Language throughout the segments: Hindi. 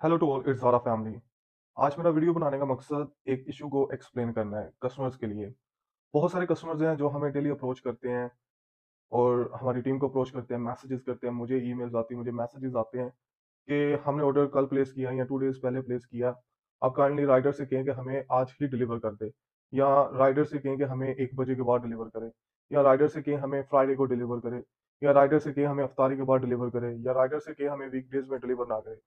Hello to all, it's Zara family. आज मेरा वीडियो बनाने का मकसद एक इशू को एक्सप्लेन करना है कस्टमर्स के लिए। बहुत सारे कस्टमर्स हैं जो हमें डेली अप्रोच करते हैं और हमारी टीम को अप्रोच करते हैं, मैसेजेस करते हैं, मुझे ईमेल्स आती हैं, मुझे मैसेजेस आते हैं कि हमने ऑर्डर कल प्लेस किया या 2 डेज़ पहले प्लेस किया। आप काइंडली राइडर से कहें कि हमें आज ही डिलीवर कर दे, या राइडर से कहें कि हमें 1 बजे के बाद डिलीवर करें, या राइडर से कहें हमें फ्राइडे को डिलीवर करे, या राइडर से कहें हमें इफ्तारी के बाद डिलीवर करे, या राइडर से कहें हमें वीकडेज़ में डिलीवर ना करे।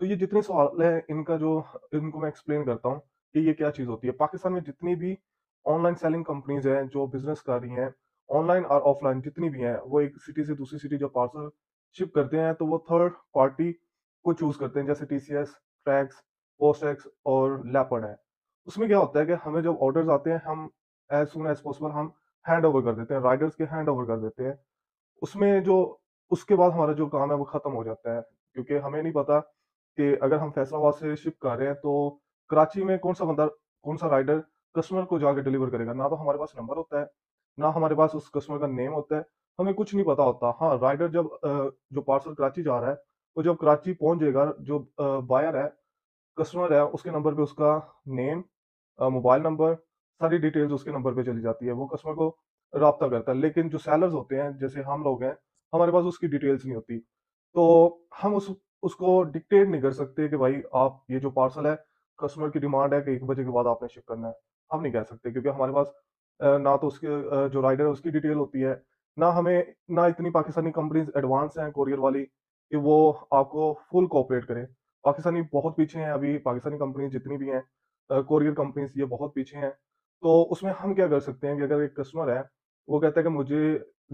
तो ये जितने सवाल हैं इनको मैं एक्सप्लेन करता हूँ कि ये क्या चीज़ होती है। पाकिस्तान में जितनी भी ऑनलाइन सेलिंग कंपनीज़ हैं जो बिज़नेस कर रही हैं, ऑनलाइन और ऑफलाइन जितनी भी हैं, वो एक सिटी से दूसरी सिटी जो पार्सल शिप करते हैं तो वो थर्ड पार्टी को चूज़ करते हैं, जैसे टीसीएस, ट्रैक्स, पोस्टएक्स और लेपर्ड है। उसमें क्या होता है कि हमें जब ऑर्डर्स आते हैं हम एज़ सून एज़ पॉसिबल हम हैंड ओवर कर देते हैं, राइडर्स के हैंड ओवर कर देते हैं। उसमें जो उसके बाद हमारा जो काम है वो खत्म हो जाता है, क्योंकि हमें नहीं पता कि अगर हम फैसलाबाद से शिप कर रहे हैं तो कराची में कौन-सा राइडर कस्टमर को जाके डिलीवर करेगा। ना तो हमारे पास नंबर होता है, ना हमारे पास उस कस्टमर का नेम होता है, हमें कुछ नहीं पता होता। हाँ, राइडर जब जो पार्सल कराची जा रहा है, वो जब कराची पहुँच जाएगा, जो बायर है, कस्टमर है, उसके नंबर पे उसका नेम, मोबाइल नंबर, सारी डिटेल्स उसके नंबर पे चली जाती है। वो कस्टमर को राब्ता करता है। लेकिन जो सेलर्स होते हैं, जैसे हम लोग हैं, हमारे पास उसकी डिटेल्स नहीं होती। तो हम उसको डिक्टेट नहीं कर सकते कि भाई आप ये जो पार्सल है, कस्टमर की डिमांड है कि 1 बजे के बाद आपने शिप करना है। हम नहीं कह सकते, क्योंकि हमारे पास ना तो उसके जो राइडर है उसकी डिटेल होती है, ना इतनी पाकिस्तानी कंपनीज़ एडवांस हैं कोरियर वाली कि वो आपको फुल कोऑपरेट करें। पाकिस्तानी बहुत पीछे हैं अभी, पाकिस्तानी कंपनी जितनी भी हैं, कोरियर कंपनीज़ ये बहुत पीछे हैं। तो उसमें हम क्या कर सकते हैं कि अगर एक कस्टमर है, वो कहता है कि मुझे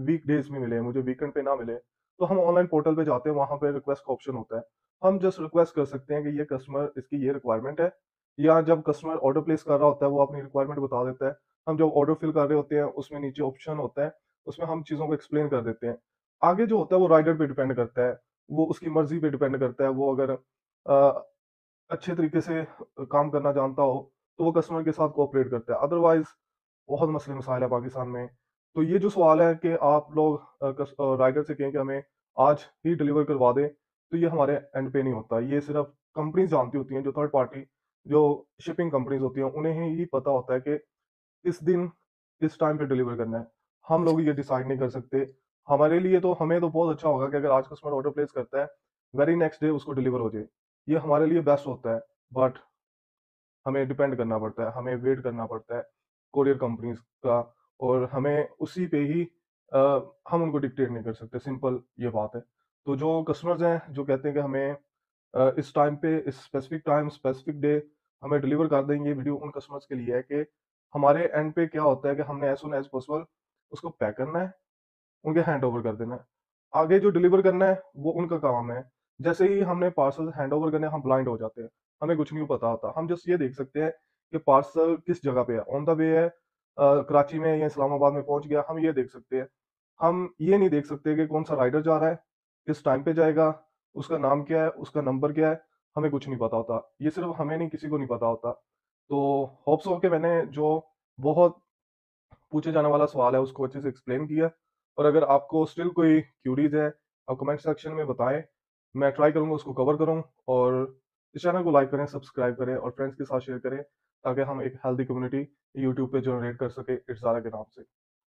वीकडेज़ में मिले, मुझे वीकेंड पे ना मिले, तो हम ऑनलाइन पोर्टल पे जाते हैं, वहाँ पे रिक्वेस्ट का ऑप्शन होता है। हम जस्ट रिक्वेस्ट कर सकते हैं कि ये कस्टमर इसकी ये रिक्वायरमेंट है, या जब कस्टमर ऑर्डर प्लेस कर रहा होता है, वो अपनी रिक्वायरमेंट बता देता है। हम जब ऑर्डर फिल कर रहे होते हैं, उसमें नीचे ऑप्शन होता है, उसमें हम चीज़ों को एक्सप्लेन कर देते हैं। आगे जो होता है वो राइडर पे डिपेंड करता है, वो उसकी मर्ज़ी पे डिपेंड करता है। वो अगर अच्छे तरीके से काम करना जानता हो, तो वो कस्टमर के साथ कोऑपरेट करता है। अदरवाइज़ बहुत मसले मसाइल है पाकिस्तान में। तो ये जो सवाल है कि आप लोग राइडर से कहें कि हमें आज ही डिलीवर करवा दें, तो ये हमारे एंड पे नहीं होता। ये सिर्फ़ कंपनीज़ जानती होती हैं, जो थर्ड पार्टी जो शिपिंग कंपनीज़ होती हैं, उन्हें ही पता होता है कि इस दिन, इस टाइम पे डिलीवर करना है। हम लोग ये डिसाइड नहीं कर सकते। हमारे लिए तो हमें तो बहुत अच्छा होगा कि अगर आज कस्टमर ऑर्डर प्लेस करता है, वेरी नेक्स्ट डे उसको डिलीवर हो जाए। ये हमारे लिए बेस्ट होता है। बट हमें डिपेंड करना पड़ता है, हमें वेट करना पड़ता है कोरियर कंपनीज़ का, और हमें उसी पे ही हम उनको डिक्टेट नहीं कर सकते, सिंपल ये बात है। तो जो कस्टमर्स हैं, जो कहते हैं कि हमें इस टाइम पे, इस स्पेसिफिक टाइम, स्पेसिफिक डे हमें डिलीवर कर दें, ये वीडियो उन कस्टमर्स के लिए है कि हमारे एंड पे क्या होता है कि हमने एज़ सून एज़ पॉसिबल उसको पैक करना है, उनके हैंड ओवर कर देना है। आगे जो डिलीवर करना है, वो उनका काम है। जैसे ही हमने पार्सल हैंड ओवर करने हम ब्लाइंड हो जाते हैं। हमें कुछ नहीं पता होता। हम जस्ट ये देख सकते हैं कि पार्सल किस जगह पे है, ऑन द वे है, कराची में या इस्लामाबाद में पहुँच गया, हम ये देख सकते हैं। हम ये नहीं देख सकते कि कौन-सा राइडर जा रहा है, किस टाइम पे जाएगा, उसका नाम क्या है, उसका नंबर क्या है, हमें कुछ नहीं पता होता। ये सिर्फ़ हमें नहीं, किसी को नहीं पता होता। तो होप सो कि मैंने जो बहुत पूछे जाने वाला सवाल है उसको अच्छे से एक्सप्लेन किया, और अगर आपको स्टिल कोई क्यूरीज है, आप कमेंट सेक्शन में बताएं, मैं ट्राई करूंगा उसको कवर करूं। और इस चैनल को लाइक करें, सब्सक्राइब करें और फ्रेंड्स के साथ शेयर करें, ताकि हम एक हेल्दी कम्युनिटी यूट्यूब पे जनरेट कर सके इट्स ज़ारा के नाम से।